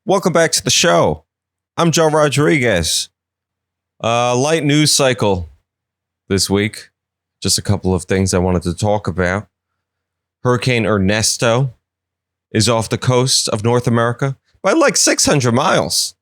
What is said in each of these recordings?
Welcome back to the show. I'm Joe Rodriguez. Light news cycle this week. Just a couple of things I wanted to talk about. Hurricane Ernesto is off the coast of North America by like 600 miles.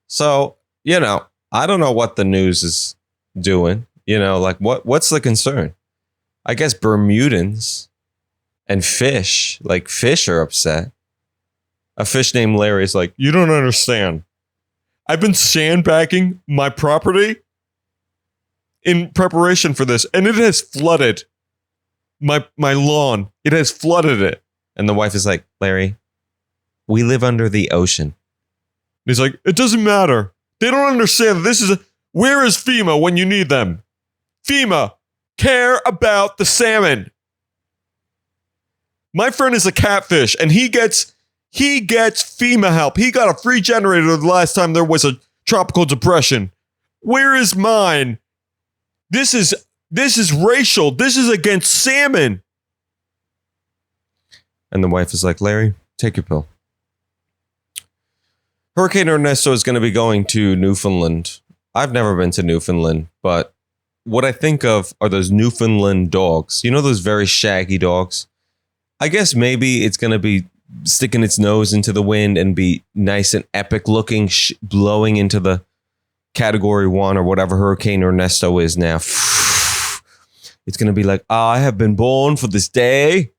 So, I don't know what the news is doing. What's the concern? I guess Bermudans and fish are upset. A fish named Larry is like, you don't understand. I've been sandbagging my property in preparation for this, and it has flooded my lawn. It has flooded it. And the wife is like, Larry, we live under the ocean. And he's like, it doesn't matter. They don't understand. Where is FEMA when you need them? FEMA, care about the salmon. My friend is a catfish, and he gets FEMA help. He got a free generator the last time there was a tropical depression. Where is mine? This is racial. This is against salmon. And the wife is like, Larry, take your pill. Hurricane Ernesto is going to be going to Newfoundland. I've never been to Newfoundland, but what I think of are those Newfoundland dogs. You know those very shaggy dogs? I guess maybe it's going to be sticking its nose into the wind and be nice and epic looking, blowing into the category 1 or whatever Hurricane Ernesto is now. It's going to be like, I have been born for this day.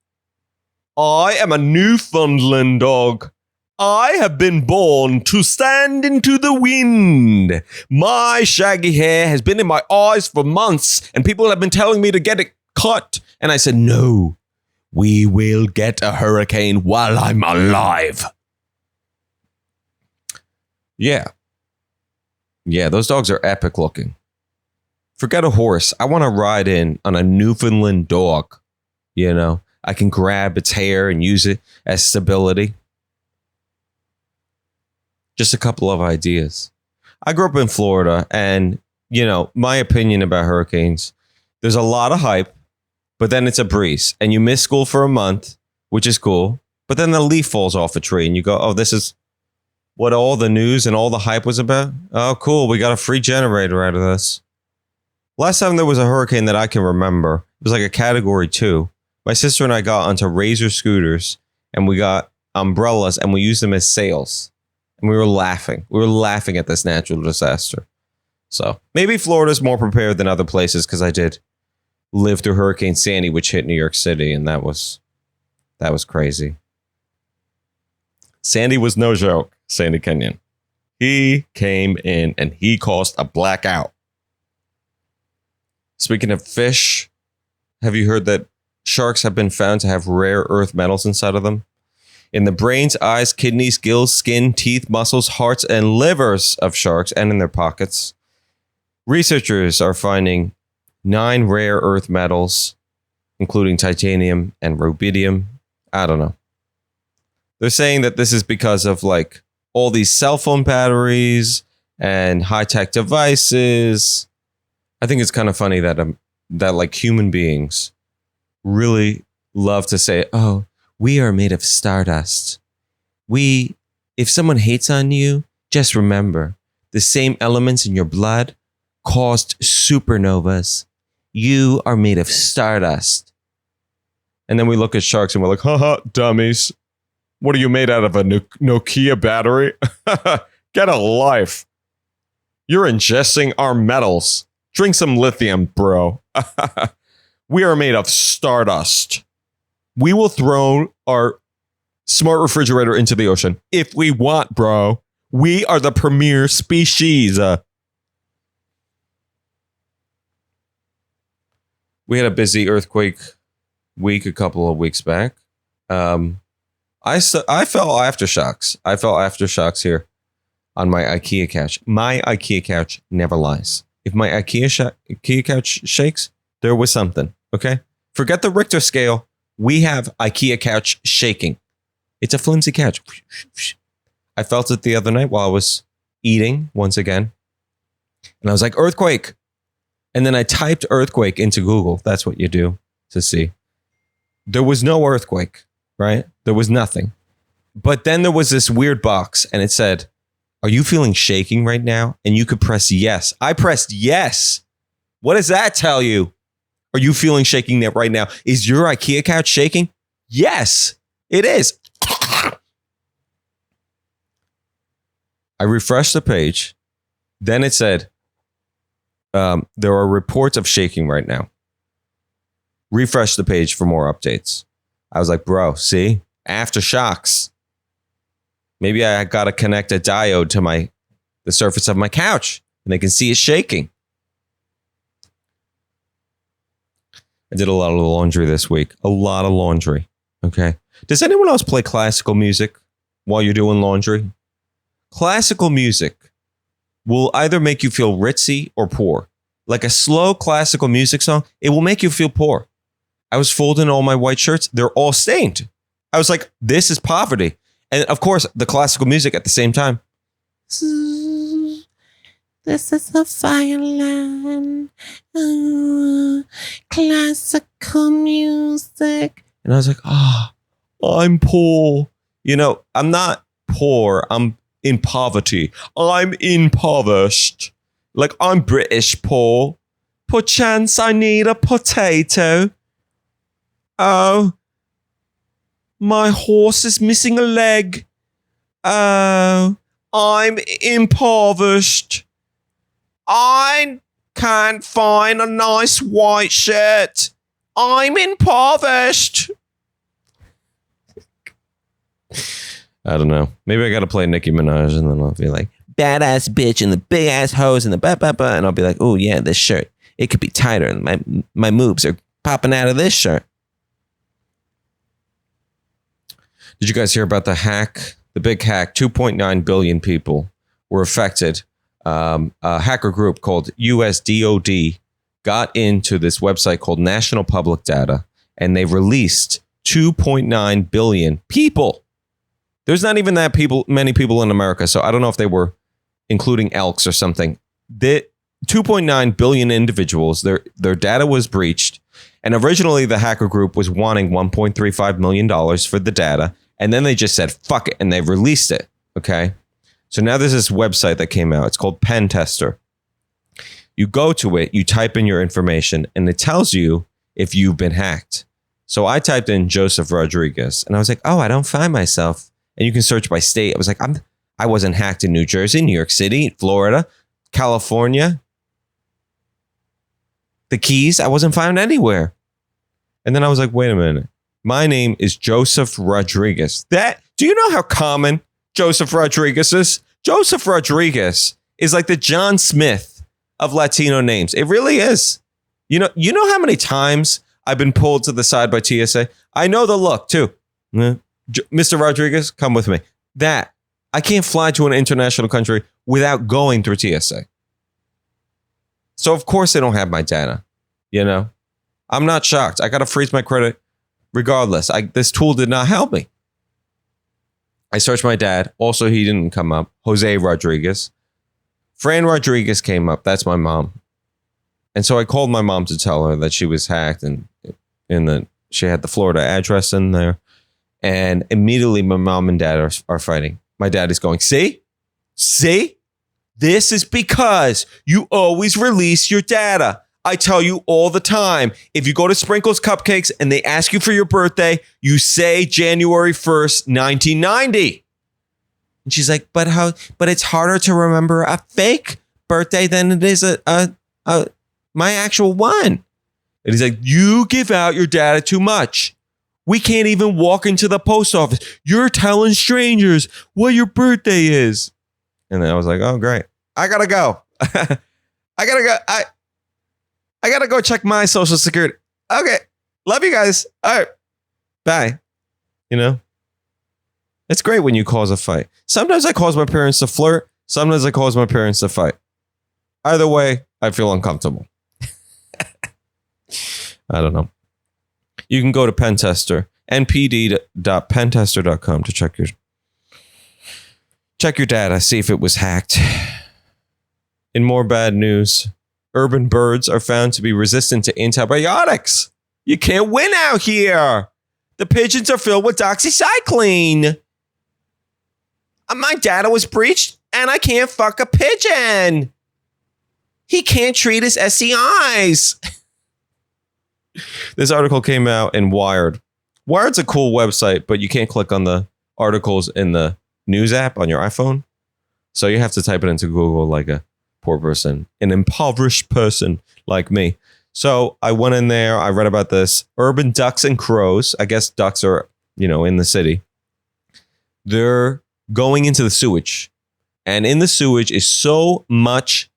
I am a Newfoundland dog. I have been born to stand into the wind. My shaggy hair has been in my eyes for months, and people have been telling me to get it cut. And I said, no. We will get a hurricane while I'm alive. Yeah, those dogs are epic looking. Forget a horse. I want to ride in on a Newfoundland dog. I can grab its hair and use it as stability. Just a couple of ideas. I grew up in Florida, and, my opinion about hurricanes, there's a lot of hype. But then it's a breeze, and you miss school for a month, which is cool. But then the leaf falls off a tree, and you go, oh, this is what all the news and all the hype was about? Oh, cool. We got a free generator out of this. Last time there was a hurricane that I can remember, it was like a category 2. My sister and I got onto Razor scooters, and we got umbrellas, and we used them as sails. And we were laughing. We were laughing at this natural disaster. So maybe Florida's more prepared than other places, because I did live through Hurricane Sandy, which hit New York City, and that was crazy. Sandy was no joke. Sandy Kenyon. He came in and he caused a blackout. Speaking of fish, have you heard that sharks have been found to have rare earth metals inside of them? In the brains, eyes, kidneys, gills, skin, teeth, muscles, hearts, and livers of sharks, and in their pockets, researchers are finding 9 rare earth metals, including titanium and rubidium. I don't know. They're saying that this is because of all these cell phone batteries and high-tech devices. I think it's kind of funny that human beings really love to say, oh, we are made of stardust. If someone hates on you, just remember, the same elements in your blood caused supernovas. You are made of stardust. And then we look at sharks and we're like, haha, dummies. What are you made out of, a Nokia battery? Get a life. You're ingesting our metals. Drink some lithium, bro. We are made of stardust. We will throw our smart refrigerator into the ocean if we want, bro. We are the premier species. We had a busy earthquake week a couple of weeks back. I felt aftershocks. I felt aftershocks here on my IKEA couch. My IKEA couch never lies. If my IKEA couch shakes, there was something. Okay, forget the Richter scale. We have IKEA couch shaking. It's a flimsy couch. I felt it the other night while I was eating once again, and I was like, earthquake. And then I typed earthquake into Google. That's what you do to see. There was no earthquake, right? There was nothing. But then there was this weird box and it said, are you feeling shaking right now? And you could press yes. I pressed yes. What does that tell you? Are you feeling shaking that right now? Is your IKEA couch shaking? Yes, it is. I refreshed the page. Then it said, there are reports of shaking right now. Refresh the page for more updates. I was like, bro, see? Aftershocks. Maybe I got to connect a diode to the surface of my couch and they can see it shaking. I did a lot of laundry this week. A lot of laundry. Okay. Does anyone else play classical music while you're doing laundry? Classical music will either make you feel ritzy or poor. Like a slow classical music song, it will make you feel poor. I was folding all my white shirts. They're all stained. I was like, this is poverty. And of course, the classical music at the same time. This is the violin. Classical music. And I was like, I'm poor. You know, I'm not poor. I'm in poverty. I'm impoverished. Like, I'm British poor. Perchance I need a potato. Oh, my horse is missing a leg. Oh, I'm impoverished. I can't find a nice white shirt. I'm impoverished. I don't know. Maybe I got to play Nicki Minaj and then I'll be like, badass bitch and the big ass hose and the ba-ba-ba. And I'll be like, oh yeah, this shirt. It could be tighter. And my moves are popping out of this shirt. Did you guys hear about the hack? The big hack? 2.9 billion people were affected. A hacker group called USDOD got into this website called National Public Data, and they released 2.9 billion people. There's not even many people in America, so I don't know if they were including elks or something. The 2.9 billion individuals, their data was breached, and originally the hacker group was wanting $1.35 million for the data, and then they just said, fuck it, and they released it, okay? So now there's this website that came out. It's called Pen Tester. You go to it, you type in your information, and it tells you if you've been hacked. So I typed in Joseph Rodriguez, and I was like, oh, I don't find myself. And you can search by state. I was like, I wasn't hacked in New Jersey, New York City, Florida, California, the Keys. I wasn't found anywhere. And then I was like, wait a minute. My name is Joseph Rodriguez. Do you know how common Joseph Rodriguez is? Joseph Rodriguez is like the John Smith of Latino names. It really is. You know how many times I've been pulled to the side by TSA? I know the look too. Mr. Rodriguez, come with me. I can't fly to an international country without going through TSA. So of course they don't have my data. You know, I'm not shocked. I got to freeze my credit regardless. This tool did not help me. I searched my dad. Also, he didn't come up. Jose Rodriguez. Fran Rodriguez came up. That's my mom. And so I called my mom to tell her that she was hacked and she had the Florida address in there. And immediately my mom and dad are fighting. My dad is going, see? This is because you always release your data. I tell you all the time, if you go to Sprinkles Cupcakes and they ask you for your birthday, you say January 1st, 1990. And she's like, but it's harder to remember a fake birthday than it is my actual one. And he's like, you give out your data too much. We can't even walk into the post office. You're telling strangers what your birthday is. And then I was like, oh, great. I gotta go. I gotta go check my social security. Okay. Love you guys. All right. Bye. You know, it's great when you cause a fight. Sometimes I cause my parents to flirt. Sometimes I cause my parents to fight. Either way, I feel uncomfortable. I don't know. You can go to Pentester, npd.pentester.com to check your data, see if it was hacked. In more bad news, urban birds are found to be resistant to antibiotics. You can't win out here. The pigeons are filled with doxycycline. My data was breached and I can't fuck a pigeon. He can't treat his STIs. This article came out in Wired. Wired's a cool website, but you can't click on the articles in the news app on your iPhone. So you have to type it into Google like a poor person, an impoverished person like me. So I went in there. I read about this. Urban ducks and crows. I guess ducks are, in the city. They're going into the sewage. And in the sewage is so much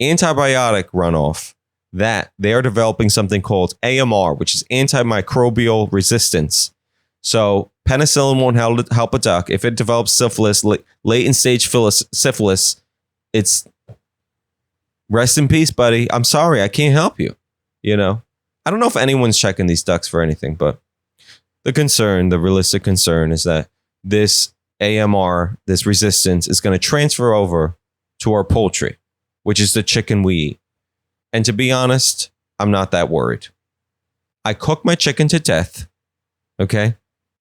antibiotic runoff that they are developing something called AMR, which is antimicrobial resistance. So penicillin won't help a duck. If it develops syphilis, latent stage syphilis, it's rest in peace, buddy. I'm sorry, I can't help you. I don't know if anyone's checking these ducks for anything, but the realistic concern is that this AMR, this resistance, is going to transfer over to our poultry, which is the chicken we eat. And to be honest, I'm not that worried. I cook my chicken to death, okay?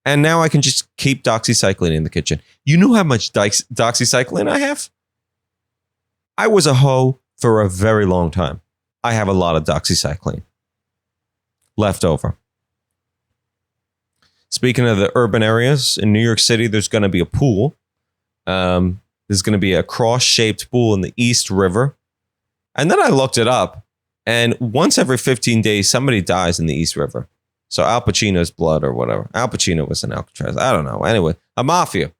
And now I can just keep doxycycline in the kitchen. You know how much doxycycline I have? I was a hoe for a very long time. I have a lot of doxycycline left over. Speaking of the urban areas, in New York City, there's going to be a pool. There's going to be a cross-shaped pool in the East River. And then I looked it up. And once every 15 days, somebody dies in the East River. So Al Pacino's blood or whatever. Al Pacino was in Alcatraz. I don't know. Anyway, a mafia.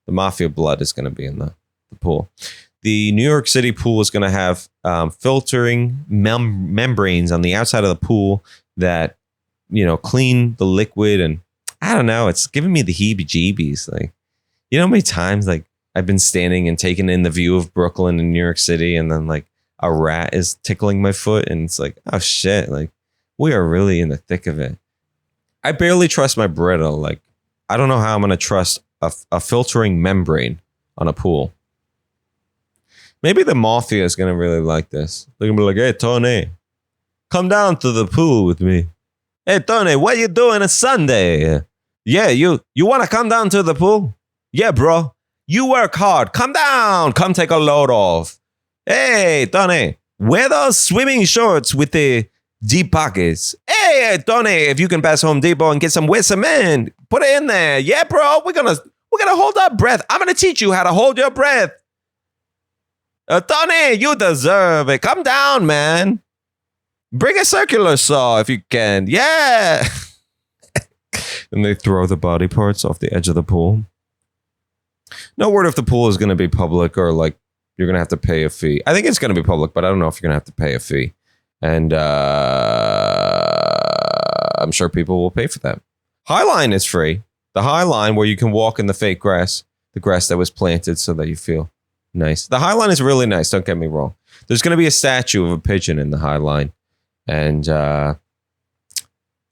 The mafia blood is going to be in the pool. The New York City pool is going to have filtering membranes on the outside of the pool that, clean the liquid. And I don't know. It's giving me the heebie-jeebies. Like, how many times I've been standing and taking in the view of Brooklyn and New York City, and then a rat is tickling my foot, and it's like, oh shit, we are really in the thick of it. I barely trust my Brita. I don't know how I'm going to trust a filtering membrane on a pool. Maybe the mafia is going to really like this. They're going to be like, hey, Tony, come down to the pool with me. Hey, Tony, what you doing on Sunday? Yeah, you want to come down to the pool? Yeah, bro. You work hard. Come down. Come take a load off. Hey, Tony, wear those swimming shorts with the deep pockets. Hey, Tony, if you can pass Home Depot and get some wet cement, put it in there. Yeah, bro, we're gonna hold our breath. I'm gonna teach you how to hold your breath. Tony, you deserve it. Come down, man. Bring a circular saw if you can. Yeah. And they throw the body parts off the edge of the pool. No word if the pool is going to be public or you're going to have to pay a fee. I think it's going to be public, but I don't know if you're going to have to pay a fee. And I'm sure people will pay for that. Highline is free. The Highline where you can walk in the fake grass, the grass that was planted so that you feel nice. The Highline is really nice. Don't get me wrong. There's going to be a statue of a pigeon in the Highline. And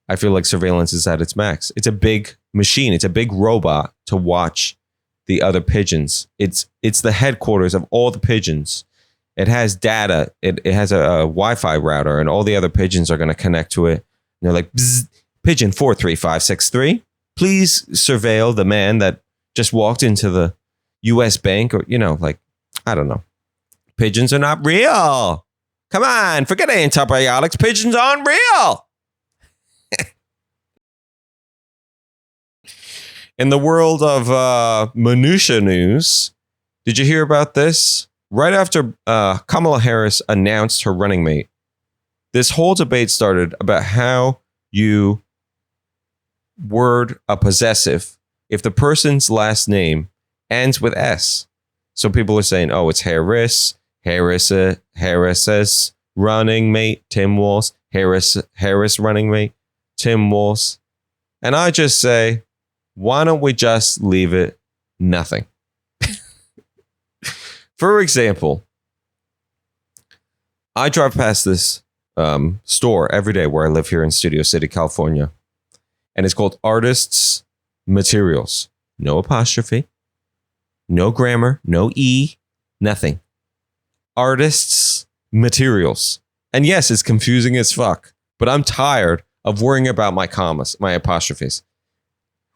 I feel like surveillance is at its max. It's a big machine. It's a big robot to watch the other pigeons. It's the headquarters of all the pigeons. It has data. It has a Wi-Fi router, and all the other pigeons are going to connect to it. And they're like, pigeon 43563, please surveil the man that just walked into the U.S. bank, or I don't know. Pigeons are not real. Come on, forget antibiotics. Pigeons aren't real. In the world of minutia news, did you hear about this? Right after Kamala Harris announced her running mate, this whole debate started about how you word a possessive if the person's last name ends with S. So people are saying, oh, it's Harris's running mate, Tim Walz, Harris running mate, Tim Walz. And I just say, why don't we just leave it nothing? For example, I drive past this store every day where I live here in Studio City, California. And it's called Artists Materials. No apostrophe, no grammar, no E, nothing. Artists Materials. And yes, it's confusing as fuck, but I'm tired of worrying about my commas, my apostrophes.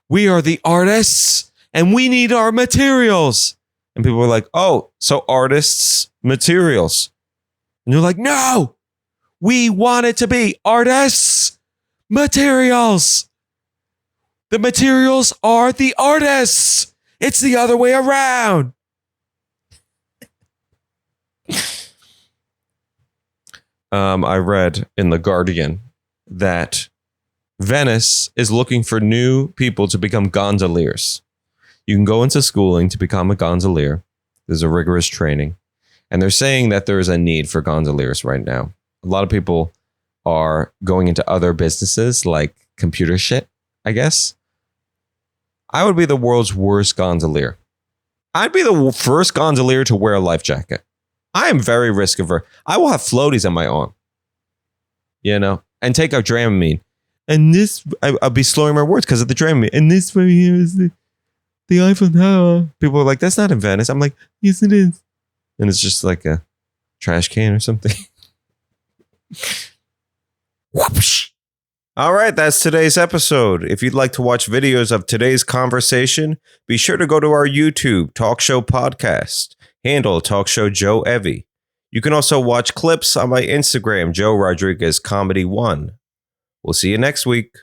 We are the artists and we need our materials. And people were like, oh, so artists' materials. And you're like, no, we want it to be artists' materials. The materials are the artists. It's the other way around. I read in The Guardian that Venice is looking for new people to become gondoliers. You can go into schooling to become a gondolier. There's a rigorous training. And they're saying that there is a need for gondoliers right now. A lot of people are going into other businesses like computer shit, I guess. I would be the world's worst gondolier. I'd be the first gondolier to wear a life jacket. I am very risk averse. I will have floaties on my arm, and take out Dramamine. And this, I'll be slurring my words because of the Dramamine. And this right here is the Eiffel Tower. People are like, that's not in Venice. I'm like, yes, it is. And it's just like a trash can or something. Whoosh. All right, that's today's episode. If you'd like to watch videos of today's conversation, be sure to go to our YouTube Talk Show Podcast. Handle Talk Show Joe Evie. You can also watch clips on my Instagram, Joe Rodriguez Comedy 1. We'll see you next week.